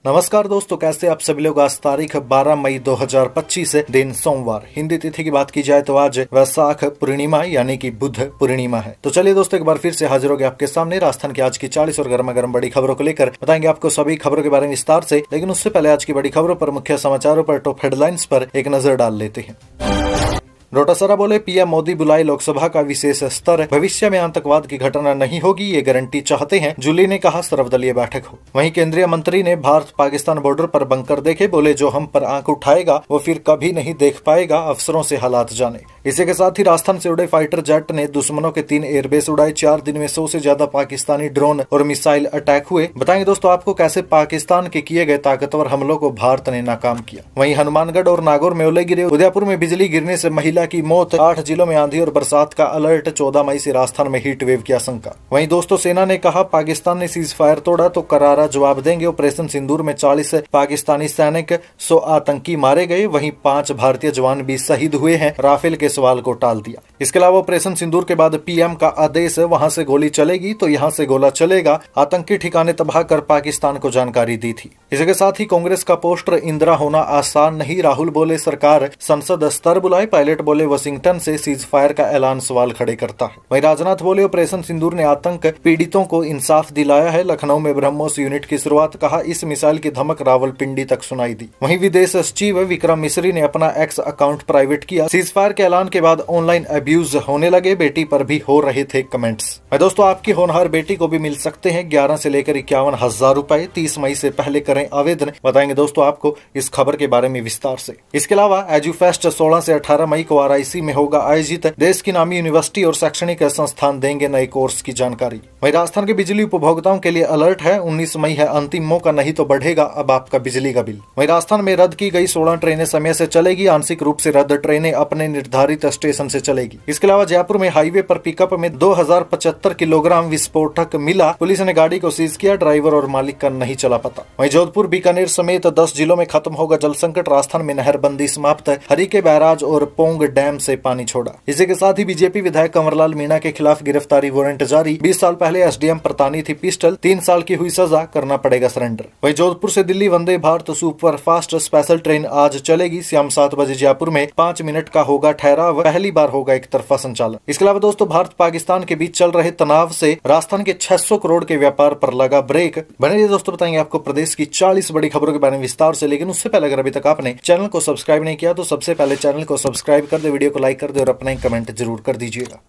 नमस्कार दोस्तों, कैसे आप सभी लोग। आज तारीख 12 मई 2025 दिन सोमवार। हिंदी तिथि की बात की जाए तो आज वैशाख पूर्णिमा यानी कि बुध पूर्णिमा है। तो चलिए दोस्तों, एक बार फिर से हाजिर हो गए आपके सामने राजस्थान की आज की 40 और गर्मा गर्म बड़ी खबरों को लेकर। बताएंगे आपको सभी खबरों के बारे में विस्तार से, लेकिन उससे पहले आज की बड़ी खबरों पर, मुख्य समाचारों पर, टॉप हेडलाइंस पर एक नजर डाल लेते हैं। डोटासरा बोले, पीएम मोदी बुलाई लोकसभा का विशेष स्तर, भविष्य में आतंकवाद की घटना नहीं होगी, ये गारंटी चाहते हैं। जूली ने कहा सर्वदलीय बैठक हो। वहीं केंद्रीय मंत्री ने भारत पाकिस्तान बॉर्डर पर बंकर देखे, बोले जो हम पर आंख उठाएगा वो फिर कभी नहीं देख पाएगा, अफसरों से हालात जाने। इसी के साथ ही राजस्थान से उड़े फाइटर जेट ने दुश्मनों के 3 एयरबेस उड़ाए। 4 दिन में 100 से ज्यादा पाकिस्तानी ड्रोन और मिसाइल अटैक हुए। बताएंगे दोस्तों आपको कैसे पाकिस्तान के किए गए ताकतवर हमलों को भारत ने नाकाम किया। वहीं हनुमानगढ़ और नागौर में ओले गिरे। उदयपुर में बिजली गिरने से महिला की मौत। 8 जिलों में आंधी और बरसात का अलर्ट। 14 मई से राजस्थान में हीट वेव की आशंका। वहीं दोस्तों सेना ने कहा पाकिस्तान ने सीज फायर तोड़ा तो करारा जवाब देंगे। ऑपरेशन सिंदूर में 40 पाकिस्तानी सैनिक, 100 आतंकी मारे गए। वहीं 5 भारतीय जवान भी शहीद हुए हैं। राफेल के सवाल को टाल दिया। इसके अलावा ऑपरेशन सिंदूर के बाद पीएम का आदेश, वहां से गोली चलेगी तो यहां से गोला चलेगा। आतंकी ठिकाने तबाह कर पाकिस्तान को जानकारी दी थी। इसके साथ ही कांग्रेस का पोस्टर, इंदिरा होना आसान नहीं। राहुल बोले सरकार संसद स्तर बुलाए। पायलट बोले वाशिंगटन से सीज फायर का ऐलान सवाल खड़े करता है। वहीं राजनाथ बोले ऑपरेशन सिंदूर ने आतंक पीड़ितों को इंसाफ दिलाया है। लखनऊ में ब्रह्मोस यूनिट की शुरुआत, कहा इस मिसाइल की धमक रावलपिंडी तक सुनाई दी। वहीं विदेश सचिव विक्रम मिश्री ने अपना एक्स अकाउंट प्राइवेट किया। सीज फायर के ऐलान के बाद ऑनलाइन अब्यूज होने लगे। बेटी पर भी हो रहे थे कमेंट्स। दोस्तों आपकी होनहार बेटी को भी मिल सकते हैं 11 से लेकर 51,000 रुपए। 30 मई से पहले करें आवेदन। बताएंगे दोस्तों आपको इस खबर के बारे में विस्तार से। इसके अलावा एजुफेस्ट 16 से 18 मई को RIC में होगा आयोजित। देश की नामी यूनिवर्सिटी और शैक्षणिक संस्थान देंगे नए कोर्स की जानकारी। वहीं राजस्थान के बिजली उपभोक्ताओं के लिए अलर्ट है। 19 मई है अंतिम मौका, नहीं तो बढ़ेगा अब आपका बिजली का बिल। वहीं राजस्थान में रद्द की गई 16 ट्रेनें समय से चलेगी। आंशिक रूप से रद्द ट्रेनें अपने निर्धारित स्टेशन से चलेगी। इसके अलावा जयपुर में हाईवे पर पिकअप में 2075 किलोग्राम विस्फोटक मिला। पुलिस ने गाड़ी को सीज किया। ड्राइवर और मालिक का नहीं चला पता। वहीं जोधपुर, बीकानेर समेत 10 जिलों में खत्म होगा जल संकट। राजस्थान में नहरबंदी समाप्त। हरिके बैराज और पोंग डैम से पानी छोड़ा। इसी के साथ ही बीजेपी विधायक कंवरलाल मीणा के खिलाफ गिरफ्तारी वारंट जारी। 20 साल पहले SDM पर तानी थी पिस्टल। 3 साल की हुई सजा, करना पड़ेगा सरेंडर। वहीं जोधपुर से Delhi Vande Bharat super fast special train आज चलेगी। शाम 7 बजे जयपुर में 5 मिनट का होगा ठहराव। पहली बार होगा एक तरफा संचालन। इसके अलावा दोस्तों भारत पाकिस्तान के बीच चल रहे तनाव से राजस्थान के 600 करोड़ के व्यापार पर लगा ब्रेक। बने रहिए दोस्तों, बताएंगे आपको प्रदेश की 40 बड़ी खबरों के बारे में विस्तार से। लेकिन उससे पहले अगर अभी तक आपने चैनल को सब्सक्राइब नहीं किया तो सबसे पहले चैनल को सब्सक्राइब कर दे, वीडियो को लाइक कर दे और अपना कमेंट जरूर कर दीजिएगा।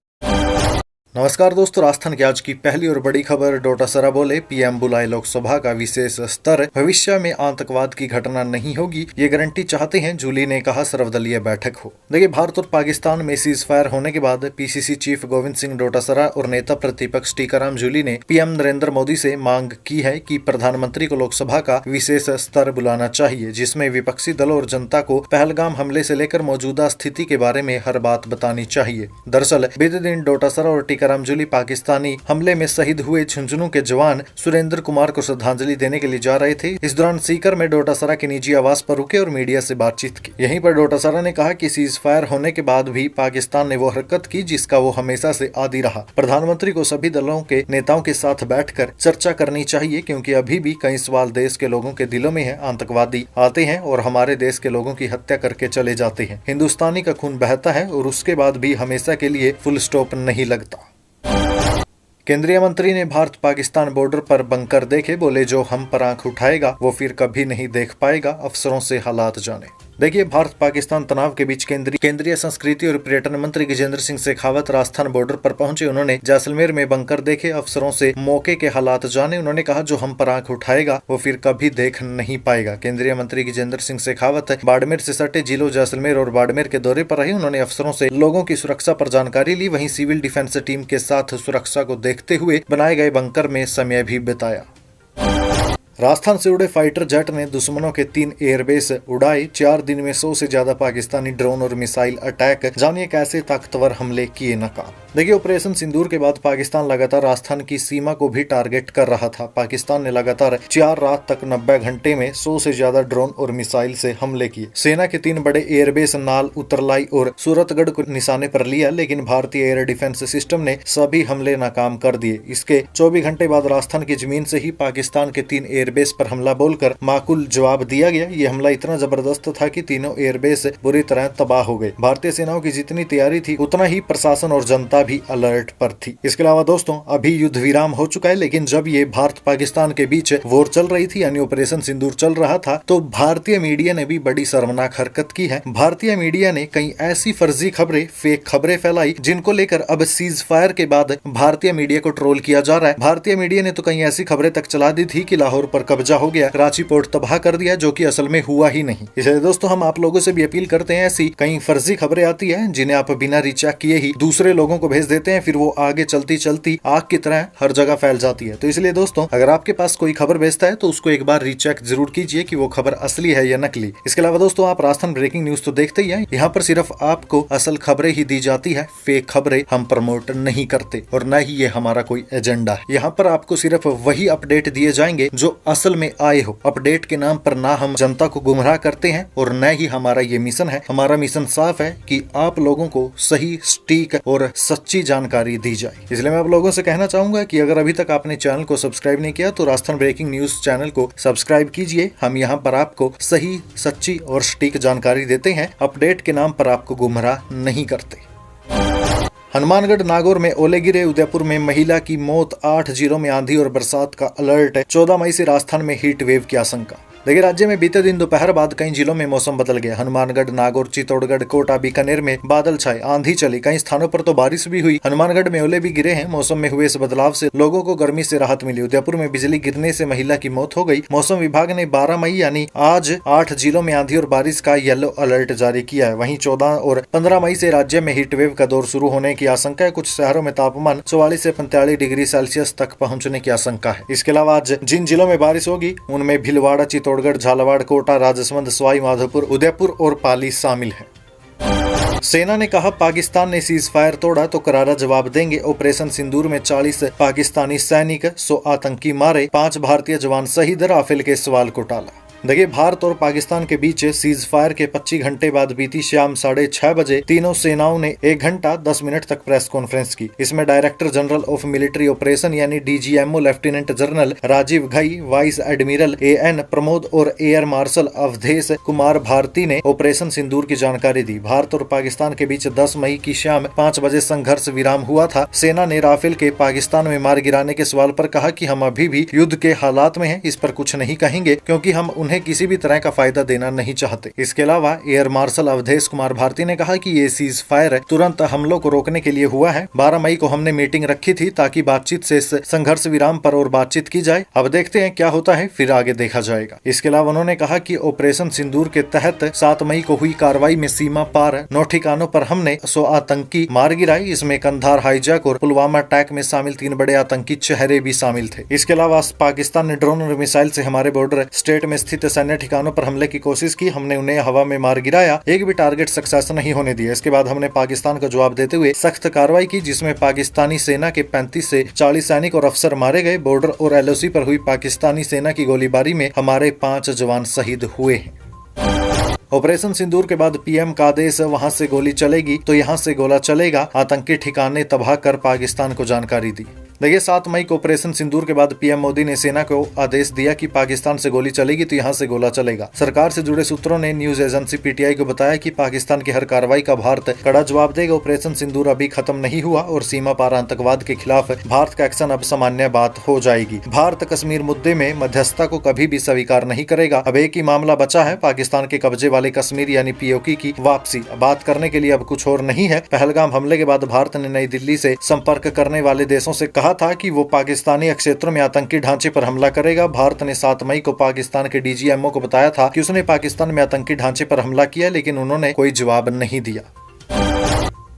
नमस्कार दोस्तों, राजस्थान की आज की पहली और बड़ी खबर। डोटासरा बोले पीएम बुलाए लोकसभा का विशेष स्तर, भविष्य में आतंकवाद की घटना नहीं होगी, ये गारंटी चाहते हैं। जूली ने कहा सर्वदलीय बैठक हो। देखिए, भारत और पाकिस्तान में सीज फायर होने के बाद PCC चीफ गोविंद सिंह डोटासरा और नेता प्रतिपक्ष टीकाराम जूली ने पीएम नरेंद्र मोदी से मांग की है कि प्रधानमंत्री को लोकसभा का विशेष स्तर बुलाना चाहिए, जिसमें विपक्षी दलों और जनता को पहलगाम हमले से लेकर मौजूदा स्थिति के बारे में हर बात बतानी चाहिए। दरअसल बीते दिन डोटासरा और टीकाराम जूली पाकिस्तानी हमले में शहीद हुए झुंझुनू के जवान सुरेंद्र कुमार को श्रद्धांजलि देने के लिए जा रहे थे। इस दौरान सीकर में डोटासरा के निजी आवास पर रुके और मीडिया से बातचीत की। यहीं पर डोटासरा ने कहा कि सीज फायर होने के बाद भी पाकिस्तान ने वो हरकत की जिसका वो हमेशा से आदी रहा। प्रधानमंत्री को सभी दलों के नेताओं के साथ बैठकर चर्चा करनी चाहिए, क्योंकि अभी भी कई सवाल देश के लोगों के दिलों में है। आतंकवादी आते हैं और हमारे देश के लोगों की हत्या करके चले जाते हैं। हिंदुस्तानी का खून बहता है और उसके बाद भी हमेशा के लिए फुल स्टॉप नहीं लगता। केंद्रीय मंत्री ने भारत पाकिस्तान बॉर्डर पर बंकर देखे, बोले जो हम पर आंख उठाएगा वो फिर कभी नहीं देख पाएगा, अफसरों से हालात जाने। देखिए, भारत पाकिस्तान तनाव के बीच केंद्रीय संस्कृति और पर्यटन मंत्री गजेंद्र सिंह शेखावत राजस्थान बॉर्डर पर पहुंचे। उन्होंने जैसलमेर में बंकर देखे, अफसरों से मौके के हालात जाने। उन्होंने कहा जो हम पर आंख उठाएगा वो फिर कभी देख नहीं पाएगा। केंद्रीय मंत्री गजेंद्र सिंह शेखावत बाड़मेर से सटे जिलों जैसलमेर और बाड़मेर के दौरे पर रहे। उन्होंने अफसरों से लोगों की सुरक्षा पर जानकारी ली। वहीं सिविल डिफेंस टीम के साथ सुरक्षा को देखते हुए बनाए गए बंकर में समय भी बिताया। राजस्थान से उड़े फाइटर जेट ने दुश्मनों के 3 एयरबेस उड़ाए। 4 दिन में 100 से ज्यादा पाकिस्तानी ड्रोन और मिसाइल अटैक। जानिए कैसे ताकतवर हमले किए नाकाम। देखिए, ऑपरेशन सिंदूर के बाद पाकिस्तान लगातार राजस्थान की सीमा को भी टारगेट कर रहा था। पाकिस्तान ने लगातार 4 रात तक 90 घंटे में 100 से ज्यादा ड्रोन और मिसाइल से हमले किए। सेना के 3 बड़े एयरबेस नाल, उतरलाई और सूरतगढ़ को निशाने पर लिया, लेकिन भारतीय एयर डिफेंस सिस्टम ने सभी हमले नाकाम कर दिए। इसके 24 घंटे बाद राजस्थान की जमीन से ही पाकिस्तान के 3 एयर एयरबेस पर हमला बोलकर माकूल जवाब दिया गया। ये हमला इतना जबरदस्त था कि तीनों एयरबेस बुरी तरह तबाह हो गए। भारतीय सेनाओं की जितनी तैयारी थी उतना ही प्रशासन और जनता भी अलर्ट पर थी। इसके अलावा दोस्तों अभी युद्ध विराम हो चुका है, लेकिन जब ये भारत पाकिस्तान के बीच वॉर चल रही थी यानी ऑपरेशन सिंदूर चल रहा था, तो भारतीय मीडिया ने भी बड़ी शर्मनाक हरकत की है। भारतीय मीडिया ने कई ऐसी फर्जी खबरें, फेक खबरें फैलाई जिनको लेकर अब सीज फायर के बाद भारतीय मीडिया को ट्रोल किया जा रहा है। भारतीय मीडिया ने तो कई ऐसी खबरें तक चला दी थी कि लाहौर पर कब्जा हो गया, कराची पोर्ट तबाह कर दिया, जो कि असल में हुआ ही नहीं। इसलिए दोस्तों हम आप लोगों से भी अपील करते हैं, ऐसी कई फर्जी खबरें आती है जिन्हें आप बिना रीचेक किए ही दूसरे लोगों को भेज देते हैं, फिर वो आगे चलती चलती आग की तरह हर जगह फैल जाती है। तो इसलिए दोस्तों अगर आपके पास कोई खबर भेजता है तो उसको एक बार रीचेक जरूर कीजिए कि वो खबर असली है या नकली। इसके अलावा दोस्तों आप राजस्थान ब्रेकिंग न्यूज तो देखते ही हैं, यहाँ पर सिर्फ आपको असल खबरें ही दी जाती है, फेक खबरें हम प्रमोट नहीं करते और न ही ये हमारा कोई एजेंडा है। यहाँ पर आपको सिर्फ वही अपडेट दिए जाएंगे जो असल में आए हो। अपडेट के नाम पर ना हम जनता को गुमराह करते हैं और न ही हमारा ये मिशन है। हमारा मिशन साफ है कि आप लोगों को सही, सटीक और सच्ची जानकारी दी जाए। इसलिए मैं आप लोगों से कहना चाहूंगा कि अगर अभी तक आपने चैनल को सब्सक्राइब नहीं किया तो राजस्थान ब्रेकिंग न्यूज चैनल को सब्सक्राइब कीजिए। हम यहाँ पर आपको सही, सच्ची और सटीक जानकारी देते हैं, अपडेट के नाम पर आपको गुमराह नहीं करते। हनुमानगढ़ नागौर में ओले गिरे, उदयपुर में महिला की मौत, 8 जिलों में आंधी और बरसात का अलर्ट है। 14 मई से राजस्थान में हीट वेव की आशंका। देखिए राज्य में बीते दिन दोपहर बाद कई जिलों में मौसम बदल गया। हनुमानगढ़, नागौर, चित्तौड़गढ़, कोटा, बीकानेर में बादल छाए, आंधी चली, कई स्थानों पर तो बारिश भी हुई। हनुमानगढ़ में ओले भी गिरे हैं। मौसम में हुए इस बदलाव से लोगों को गर्मी से राहत मिली। उदयपुर में बिजली गिरने से महिला की मौत हो गई। मौसम विभाग ने 12 मई यानी आज 8 जिलों में आंधी और बारिश का येलो अलर्ट जारी किया है। वहीं 14 और 15 मई से राज्य में हीटवेव का दौर शुरू होने की आशंका है। कुछ शहरों में तापमान 44 से 45 डिग्री सेल्सियस तक पहुँचने की आशंका है। इसके अलावा आज जिन जिलों में बारिश होगी उनमें भीलवाड़ा, चित्तौड़गढ़, झालावाड़, कोटा, राजसमंद, सवाई माधोपुर, उदयपुर और पाली शामिल है। सेना ने कहा पाकिस्तान ने सीज फायर तोड़ा तो करारा जवाब देंगे। ऑपरेशन सिंदूर में 40 पाकिस्तानी सैनिक, 100 आतंकी मारे, 5 भारतीय जवान शहीद। राफेल के सवाल को टाला। देखिए भारत और पाकिस्तान के बीच सीज फायर के 25 घंटे बाद बीती शाम 6:30 बजे तीनों सेनाओं ने 1 घंटा 10 मिनट तक प्रेस कॉन्फ्रेंस की। इसमें director general of military operation यानी DGMO lieutenant general Rajiv Ghai, vice admiral AN Pramod और एयर मार्शल अवधेश कुमार भारती ने ऑपरेशन सिंदूर की जानकारी दी। भारत और पाकिस्तान के बीच 10 मई की शाम 5 बजे संघर्ष विराम हुआ था। सेना ने राफेल के पाकिस्तान में मार गिराने के सवाल पर कहा कि हम अभी भी युद्ध के हालात में हैं, इस पर कुछ नहीं कहेंगे क्योंकि हम उन्हें किसी भी तरह का फायदा देना नहीं चाहते। इसके अलावा एयर मार्शल अवधेश कुमार भारती ने कहा कि ये सीज फायर तुरंत हमलों को रोकने के लिए हुआ है। 12 मई को हमने मीटिंग रखी थी ताकि बातचीत से संघर्ष विराम पर और बातचीत की जाए। अब देखते हैं क्या होता है, फिर आगे देखा जाएगा। इसके अलावा उन्होंने कहा कि ऑपरेशन सिंदूर के तहत 7 मई को हुई कार्रवाई में सीमा पार 9 ठिकानों पर हमने 100 आतंकी मार गिराई। इसमें कंधार हाईजैक और पुलवामा अटैक में शामिल 3 बड़े आतंकी चेहरे भी शामिल थे। इसके अलावा पाकिस्तान ने ड्रोन और मिसाइल से हमारे बॉर्डर स्टेट में स्थित सैन्य ठिकानों पर हमले की कोशिश की। हमने उन्हें हवा में मार गिराया, एक भी टारगेट सक्सेस नहीं होने दिया। इसके बाद हमने पाकिस्तान को जवाब देते हुए सख्त कार्रवाई की, जिसमें पाकिस्तानी सेना के 35 से 40 सैनिक और अफसर मारे गए। बॉर्डर और एलओसी पर हुई पाकिस्तानी सेना की गोलीबारी में हमारे 5 जवान शहीद हुए हैं। ऑपरेशन सिंदूर के बाद पीएम का आदेश, वहां से गोली चलेगी तो यहां से गोला चलेगा, आतंकी ठिकाने तबाह कर पाकिस्तान को जानकारी दी। देखिए 7 मई को ऑपरेशन सिंदूर के बाद पीएम मोदी ने सेना को आदेश दिया कि पाकिस्तान से गोली चलेगी तो यहां से गोला चलेगा। सरकार से जुड़े सूत्रों ने न्यूज एजेंसी पीटीआई को बताया कि पाकिस्तान की हर कार्रवाई का भारत कड़ा जवाब देगा। ऑपरेशन सिंदूर अभी खत्म नहीं हुआ और सीमा पार आतंकवाद के खिलाफ भारत का एक्शन अब सामान्य बात हो जाएगी। भारत कश्मीर मुद्दे में मध्यस्थता को कभी भी स्वीकार नहीं करेगा। अब एक ही मामला बचा है, पाकिस्तान के कब्जे वाले कश्मीर यानी पीओके की वापसी। बात करने के लिए अब कुछ और नहीं है। पहलगाम हमले के बाद भारत ने नई दिल्ली से संपर्क करने वाले देशों से कहा था कि वो पाकिस्तानी क्षेत्रों में आतंकी ढांचे पर हमला करेगा। भारत ने 7 मई को पाकिस्तान के डीजीएमओ को बताया था कि उसने पाकिस्तान में आतंकी ढांचे पर हमला किया, लेकिन उन्होंने कोई जवाब नहीं दिया।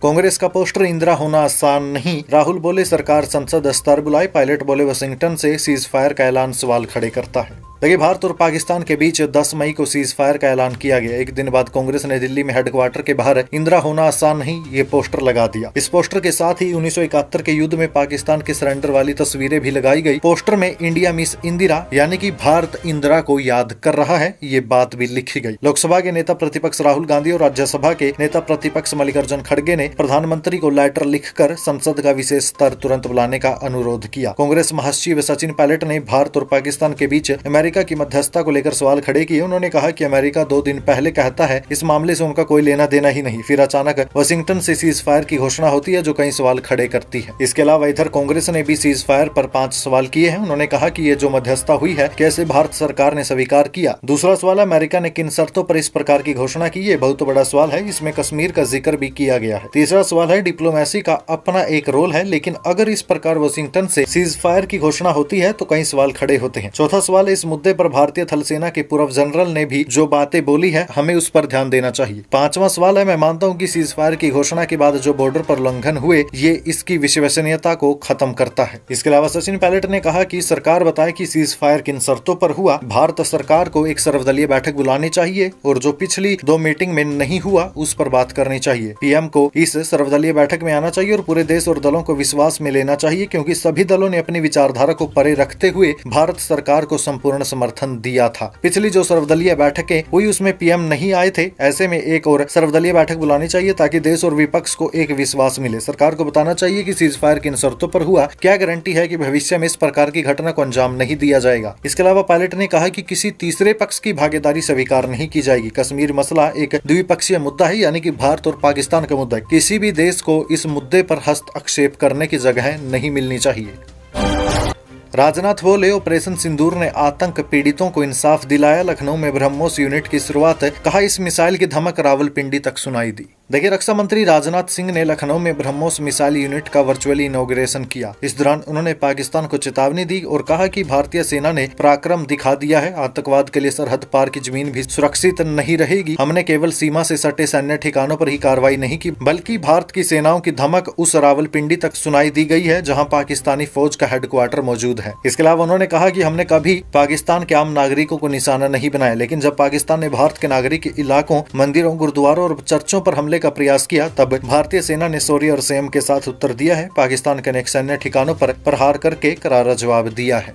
कांग्रेस का पोस्टर इंदिरा होना आसान नहीं, राहुल बोले सरकार संसद स्तर बुलाए। पायलट बोले वाशिंगटन से सीज फायर का ऐलान सवाल खड़े करता है। देखिए, भारत और पाकिस्तान के बीच 10 मई को सीज फायर का ऐलान किया गया। एक दिन बाद कांग्रेस ने दिल्ली में हेडक्वार्टर के बाहर इंदिरा होना आसान नहीं ये पोस्टर लगा दिया। इस पोस्टर के साथ ही 1971 के युद्ध में पाकिस्तान के सरेंडर वाली तस्वीरें भी लगाई गई। पोस्टर में इंडिया मिस इंदिरा यानी कि भारत इंदिरा को याद कर रहा है ये बात भी लिखी गई। लोकसभा के नेता प्रतिपक्ष राहुल गांधी और राज्यसभा के नेता प्रतिपक्ष मल्लिकार्जुन खड़गे ने प्रधानमंत्री को लेटर लिखकर संसद का विशेष सत्र तुरंत बुलाने का अनुरोध किया। कांग्रेस महासचिव सचिन पायलट ने भारत और पाकिस्तान के बीच अमेरिका की मध्यस्थता को लेकर सवाल खड़े किए। उन्होंने कहा कि अमेरिका 2 दिन पहले कहता है इस मामले से उनका कोई लेना देना ही नहीं, फिर अचानक वाशिंगटन से सीज फायर की घोषणा होती है जो कई सवाल खड़े करती है। इसके अलावा इधर कांग्रेस ने भी सीज फायर पर 5 सवाल किए हैं। उन्होंने कहा कि ये जो मध्यस्थता हुई है कैसे भारत सरकार ने स्वीकार किया। दूसरा सवाल है अमेरिका ने किन शर्तों पर इस प्रकार की घोषणा की, ये बहुत बड़ा सवाल है, इसमें कश्मीर का जिक्र भी किया गया है। तीसरा सवाल है डिप्लोमेसी का अपना एक रोल है, लेकिन अगर इस प्रकार वाशिंगटन से सीज फायर की घोषणा होती है तो कई सवाल खड़े होते हैं। चौथा सवाल है इस मुद्दे पर भारतीय थल सेना के पूर्व जनरल ने भी जो बातें बोली है हमें उस पर ध्यान देना चाहिए। पांचवा सवाल है मैं मानता हूं कि सीज फायर की घोषणा के बाद जो बॉर्डर पर उल्लंघन हुए ये इसकी विश्वसनीयता को खत्म करता है। इसके अलावा सचिन पायलट ने कहा कि सरकार बताए कि सीज फायर किन शर्तों पर हुआ। भारत सरकार को एक सर्वदलीय बैठक बुलानी चाहिए और जो पिछली 2 मीटिंग में नहीं हुआ उस पर बात करनी चाहिए। पीएम को इस सर्वदलीय बैठक में आना चाहिए और पूरे देश और दलों को विश्वास में लेना चाहिए क्योंकि सभी दलों ने अपनी विचारधारा को परे रखते हुए भारत सरकार को संपूर्ण समर्थन दिया था। पिछली जो सर्वदलीय बैठकें हुई उसमें पीएम नहीं आए थे। ऐसे में एक और सर्वदलीय बैठक बुलानी चाहिए ताकि देश और विपक्ष को एक विश्वास मिले। सरकार को बताना चाहिए कि सीज फायर किन शर्तों पर हुआ, क्या गारंटी है कि भविष्य में इस प्रकार की घटना को अंजाम नहीं दिया जाएगा। इसके अलावा पायलट ने कहा कि किसी तीसरे पक्ष की भागीदारी स्वीकार नहीं की जाएगी। कश्मीर मसला एक द्विपक्षीय मुद्दा है यानी कि भारत और पाकिस्तान का मुद्दा है। किसी भी देश को इस मुद्दे पर हस्तक्षेप करने की जगह नहीं मिलनी चाहिए। राजनाथ बोले ऑपरेशन सिंदूर ने आतंक पीड़ितों को इंसाफ दिलाया। लखनऊ में ब्रह्मोस यूनिट की शुरुआत, कहा इस मिसाइल की धमक रावलपिंडी तक सुनाई दी। देखिए, रक्षा मंत्री राजनाथ सिंह ने लखनऊ में ब्रह्मोस मिसाइल यूनिट का वर्चुअली इनॉग्रेशन किया। इस दौरान उन्होंने पाकिस्तान को चेतावनी दी और कहा कि भारतीय सेना ने पराक्रम दिखा दिया है। आतंकवाद के लिए सरहद पार की जमीन भी सुरक्षित नहीं रहेगी। हमने केवल सीमा से सटे सैन्य ठिकानों पर ही कार्रवाई नहीं की बल्कि भारत की सेनाओं की धमक उस रावलपिंडी तक सुनाई दी गई है जहाँ पाकिस्तानी फौज का हेडक्वार्टर मौजूद है। इसके अलावा उन्होंने कहा कि हमने कभी पाकिस्तान के आम नागरिकों को निशाना नहीं बनाया, लेकिन जब पाकिस्तान ने भारत के नागरिक इलाकों, मंदिरों, गुरुद्वारों और चर्चों पर हमले का प्रयास किया तब भारतीय सेना ने शौर्य और संयम के साथ उत्तर दिया है। पाकिस्तान के अनेक सैन्य ठिकानों पर प्रहार करके करारा जवाब दिया है।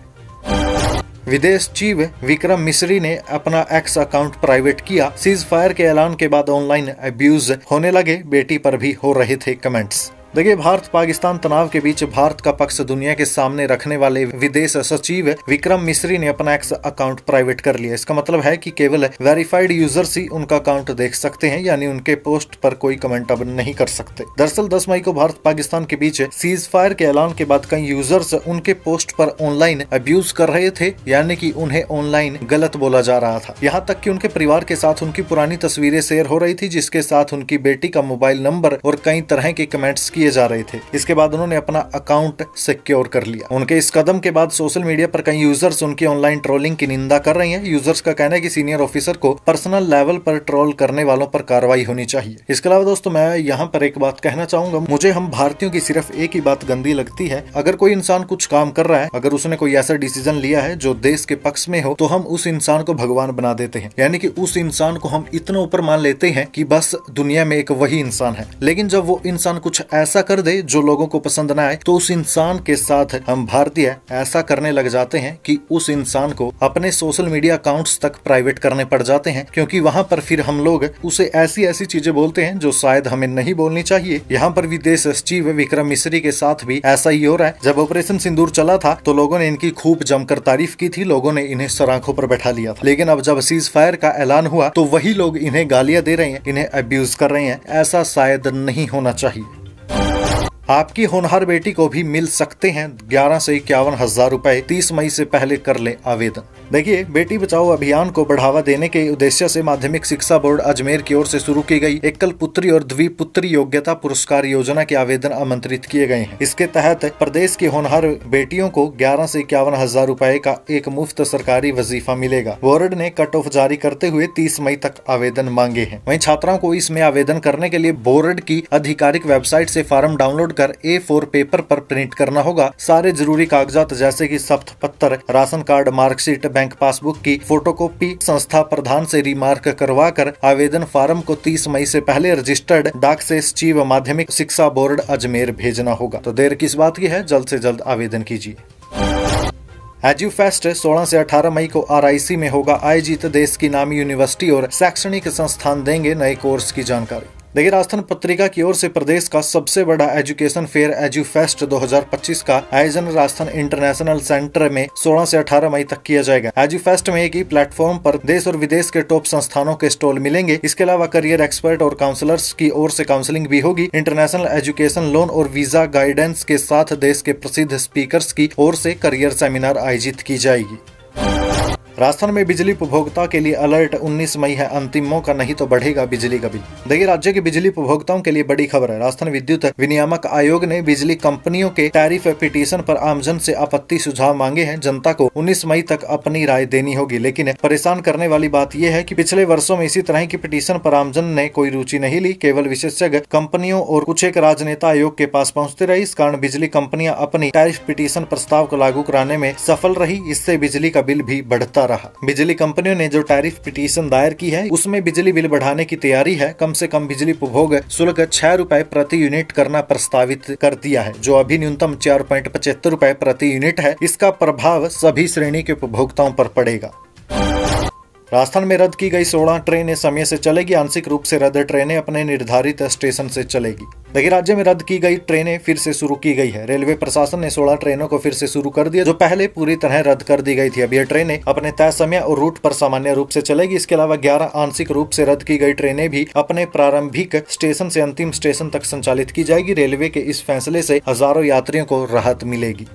विदेश सचिव विक्रम मिस्री ने अपना एक्स अकाउंट प्राइवेट किया। सीज फायर के ऐलान के बाद ऑनलाइन अब्यूज होने लगे, बेटी पर भी हो रहे थे कमेंट्स। देखिए, भारत पाकिस्तान तनाव के बीच भारत का पक्ष दुनिया के सामने रखने वाले विदेश सचिव विक्रम मिस्री ने अपना एक्स अकाउंट प्राइवेट कर लिया। इसका मतलब है कि केवल वेरीफाइड यूजर्स ही उनका अकाउंट देख सकते हैं, यानी उनके पोस्ट पर कोई कमेंट अब नहीं कर सकते। दरअसल 10 मई को भारत पाकिस्तान के बीच सीज फायर के ऐलान के बाद कई यूजर्स उनके पोस्ट पर ऑनलाइन अब्यूज कर रहे थे, यानी कि उन्हें ऑनलाइन गलत बोला जा रहा था। यहाँ तक कि उनके परिवार के साथ उनकी पुरानी तस्वीरें शेयर हो रही थी जिसके साथ उनकी बेटी का मोबाइल नंबर और कई तरह के कमेंट्स किए जा रहे थे। इसके बाद उन्होंने अपना अकाउंट सिक्योर कर लिया। उनके इस कदम के बाद सोशल मीडिया पर कई यूजर्स उनकी ऑनलाइन ट्रोलिंग की निंदा कर रहे हैं। यूजर्स का कहना है कि सीनियर ऑफिसर को पर्सनल लेवल पर ट्रोल करने वालों पर कार्रवाई होनी चाहिए। इसके अलावा दोस्तों मैं यहाँ पर एक बात कहना चाहूंगा, मुझे हम भारतीयों की सिर्फ एक ही बात गंदी लगती है, अगर कोई इंसान कुछ काम कर रहा है, अगर उसने कोई ऐसा डिसीजन लिया है जो देश के पक्ष में हो, तो हम उस इंसान को भगवान बना देते हैं, यानी कि उस इंसान को हम इतना ऊपर मान लेते हैं कि बस दुनिया में एक वही इंसान है। लेकिन जब वो इंसान कुछ ऐसा कर दे जो लोगों को पसंद ना आए, तो उस इंसान के साथ हम भारतीय ऐसा करने लग जाते हैं कि उस इंसान को अपने सोशल मीडिया अकाउंट्स तक प्राइवेट करने पड़ जाते हैं, क्योंकि वहां पर फिर हम लोग उसे ऐसी ऐसी चीजें बोलते हैं जो शायद हमें नहीं बोलनी चाहिए। यहाँ पर विदेश सचिव विक्रम मिस्री के साथ भी ऐसा ही हो रहा है। जब ऑपरेशन सिंदूर चला था तो लोगों ने इनकी खूब जमकर तारीफ की थी, लोगों ने इन्हें सराखों पर बैठा लिया था। लेकिन अब जब सीज फायर का ऐलान हुआ तो वही लोग इन्हें गालियां दे रहे हैं, इन्हें अब्यूज कर रहे हैं। ऐसा शायद नहीं होना चाहिए। आपकी होनहार बेटी को भी मिल सकते हैं 11 से 51 हजार रुपए, 30 मई से पहले कर ले आवेदन। देखिए, बेटी बचाओ अभियान को बढ़ावा देने के उद्देश्य से माध्यमिक शिक्षा बोर्ड अजमेर की ओर से शुरू की गई एकल पुत्री और द्विपुत्री योग्यता पुरस्कार योजना के आवेदन आमंत्रित किए गए हैं। इसके तहत प्रदेश की होनहार बेटियों को 11 से 51 हजार रुपए का एक मुफ्त सरकारी वजीफा मिलेगा। बोर्ड ने कट ऑफ जारी करते हुए 30 मई तक आवेदन मांगे हैं। वहीं छात्राओं को इसमें आवेदन करने के लिए बोर्ड की आधिकारिक वेबसाइट से फॉर्म डाउनलोड कर A4 पेपर पर प्रिंट करना होगा। सारे जरूरी कागजात जैसे कि शपथ पत्र, ration card, marksheet, bank passbook की फोटोकॉपी संस्था प्रधान से रिमार्क करवा कर आवेदन फार्म को 30 मई से पहले रजिस्टर्ड डाक से सचिव माध्यमिक शिक्षा बोर्ड अजमेर भेजना होगा। तो देर किस बात की है, जल्द से जल्द आवेदन कीजिए। एजुफेस्ट 16 से 18 मई को RIC में होगा आयोजित। देश की नामी यूनिवर्सिटी और शैक्षणिक संस्थान देंगे नए कोर्स की जानकारी। देखिए, राजस्थान पत्रिका की ओर से प्रदेश का सबसे बड़ा एजुकेशन फेयर एजुफेस्ट 2025 का आयोजन राजस्थान इंटरनेशनल सेंटर में 16 से 18 मई तक किया जाएगा। एजुफेस्ट में एक ही प्लेटफॉर्म पर देश और विदेश के टॉप संस्थानों के स्टॉल मिलेंगे। इसके अलावा करियर एक्सपर्ट और काउंसलर्स की ओर से काउंसलिंग भी होगी। इंटरनेशनल एजुकेशन लोन और वीजा गाइडेंस के साथ देश के प्रसिद्ध स्पीकर्स की ओर से करियर सेमिनार आयोजित की जाएगी। राजस्थान में बिजली उपभोक्ता के लिए अलर्ट, 19 मई है अंतिम मौका, नहीं तो बढ़ेगा बिजली का बिल। देखिए, राज्य के बिजली उपभोक्ताओं के लिए बड़ी खबर है। राजस्थान विद्युत विनियामक आयोग ने बिजली कंपनियों के टैरिफ पिटीशन पर आमजन से आपत्ति सुझाव मांगे हैं। जनता को 19 मई तक अपनी राय देनी होगी। लेकिन परेशान करने वाली बात यह है कि पिछले वर्षों में इसी तरह की पिटीशन पर आमजन ने कोई रुचि नहीं ली। केवल विशेषज्ञ कंपनियों और कुछ एक राजनेता आयोग के पास पहुँचते रहे। इस कारण बिजली कंपनियां अपनी टैरिफ पिटीशन प्रस्ताव को लागू कराने में सफल रही। इससे बिजली का बिल भी बढ़ता रहा। बिजली कंपनियों ने जो टैरिफ पिटीशन दायर की है उसमें बिजली बिल बढ़ाने की तैयारी है। कम से कम बिजली उपभोग शुल्क 6 रुपए प्रति यूनिट करना प्रस्तावित कर दिया है, जो अभी न्यूनतम 4.75 रुपए प्रति यूनिट है। इसका प्रभाव सभी श्रेणी के उपभोक्ताओं पर पड़ेगा। राजस्थान में रद्द की गई 16 ट्रेनें समय से चलेगी। आंशिक रूप से रद्द ट्रेनें अपने निर्धारित स्टेशन से चलेगी। देखिए, राज्य में रद्द की गई ट्रेनें फिर से शुरू की गई है। रेलवे प्रशासन ने 16 ट्रेनों को फिर से शुरू कर दिया, जो पहले पूरी तरह रद्द कर दी गई थी। अब ये ट्रेनें अपने तय समय और रूट पर सामान्य रूप से चलेगी। इसके अलावा 11 आंशिक रूप से रद्द की गई ट्रेनें भी अपने प्रारंभिक स्टेशन से अंतिम स्टेशन तक संचालित की जाएगी। रेलवे के इस फैसले से हजारों यात्रियों को राहत मिलेगी।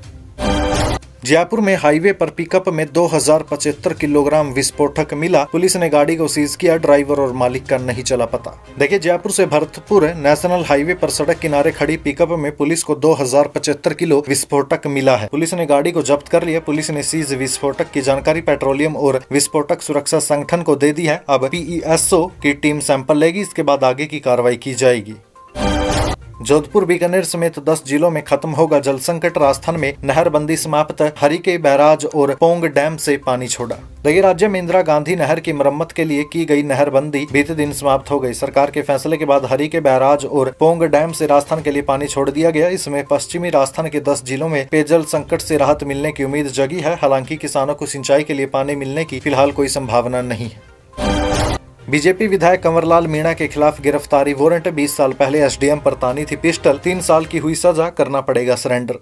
जयपुर में हाईवे पर पिकअप में 2075 किलोग्राम विस्फोटक मिला। पुलिस ने गाड़ी को सीज किया। ड्राइवर और मालिक का नहीं चला पता। देखिए, जयपुर से भरतपुर नेशनल हाईवे पर सड़क किनारे खड़ी पिकअप में पुलिस को 2075 किलो विस्फोटक मिला है। पुलिस ने गाड़ी को जब्त कर लिया। पुलिस ने सीज विस्फोटक की जानकारी पेट्रोलियम और विस्फोटक सुरक्षा संगठन को दे दी है। अब PESO की टीम सैंपल लेगी। इसके बाद आगे की कार्रवाई की जाएगी। जोधपुर, बीकानेर समेत 10 जिलों में खत्म होगा जल संकट। राजस्थान में नहरबंदी समाप्त। हरिके बैराज और पोंग डैम से पानी छोड़ा। देखिए, राज्य में इंदिरा गांधी नहर की मरम्मत के लिए की गई नहरबंदी बीते दिन समाप्त हो गई। सरकार के फैसले के बाद हरिके बैराज और पोंग डैम से राजस्थान के लिए पानी छोड़ दिया गया। इसमें पश्चिमी राजस्थान के 10 जिलों में पेयजल संकट से राहत मिलने की उम्मीद जगी है। हालांकि किसानों को सिंचाई के लिए पानी मिलने की फिलहाल कोई संभावना नहीं है। बीजेपी विधायक कंवरलाल मीणा के खिलाफ गिरफ्तारी वारंट। 20 साल पहले SDM पर तानी थी पिस्टल। 3 साल की हुई सजा, करना पड़ेगा सरेंडर।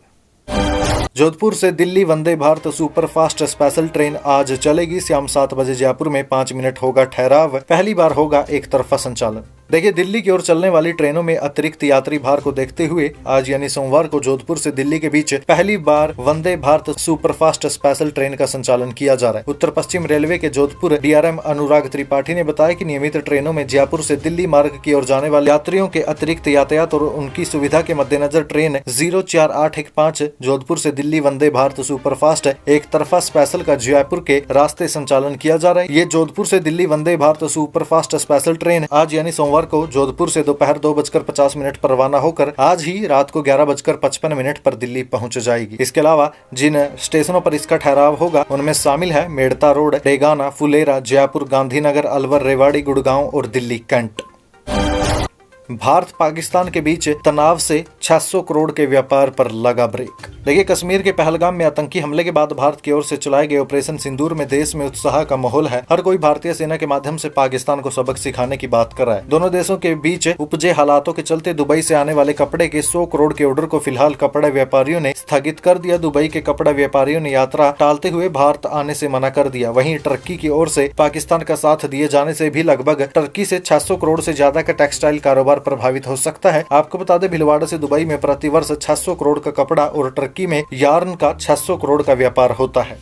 जोधपुर से Delhi Vande Bharat superfast special train आज चलेगी। शाम 7 बजे जयपुर में 5 मिनट होगा ठहराव। पहली बार होगा एक तरफा संचालन। देखिए, दिल्ली की ओर चलने वाली ट्रेनों में अतिरिक्त यात्री भार को देखते हुए आज यानी सोमवार को जोधपुर से दिल्ली के बीच पहली बार Vande Bharat superfast special train का संचालन किया जा रहा है। उत्तर पश्चिम रेलवे के जोधपुर DRM अनुराग त्रिपाठी ने बताया कि नियमित ट्रेनों में जयपुर से दिल्ली मार्ग की ओर जाने वाले यात्रियों के अतिरिक्त यातायात और उनकी सुविधा के मद्देनजर ट्रेन 04815 जोधपुर से दिल्ली वंदे भारत सुपरफास्ट एक तरफा स्पेशल का जयपुर के रास्ते संचालन किया जा रहा है। ये जोधपुर से Delhi Vande Bharat superfast special train आज यानी सोमवार को जोधपुर से दोपहर 2:50 पर रवाना होकर आज ही रात को 11:55 पर दिल्ली पहुंच जाएगी। इसके अलावा जिन स्टेशनों पर इसका ठहराव होगा उनमें शामिल है मेड़ता रोड, डेगाना, फुलेरा, जयपुर, गांधीनगर, अलवर, रेवाड़ी, गुड़गांव और दिल्ली कैंट। भारत पाकिस्तान के बीच तनाव से 600 करोड़ के व्यापार पर लगा ब्रेक। देखिए, कश्मीर के पहलगाम में आतंकी हमले के बाद भारत की ओर से चलाए गए ऑपरेशन सिंदूर में देश में उत्साह का माहौल है। हर कोई भारतीय सेना के माध्यम से पाकिस्तान को सबक सिखाने की बात कर रहा है। दोनों देशों के बीच उपजे हालातों के चलते दुबई से आने वाले कपड़े के 100 करोड़ के ऑर्डर को फिलहाल कपड़ा व्यापारियों ने स्थगित कर दिया। दुबई के कपड़ा व्यापारियों ने यात्रा टालते हुए भारत आने से मना कर दिया। वहीं टर्की की ओर से पाकिस्तान का साथ दिए जाने से भी लगभग टर्की से 600 करोड़ से ज्यादा का टेक्सटाइल कारोबार प्रभावित हो सकता है। आपको बता दें, भीलवाड़ा से दुबई में प्रतिवर्ष 600 करोड़ का कपड़ा और टर्की में यार्न का 600 करोड़ का व्यापार होता है।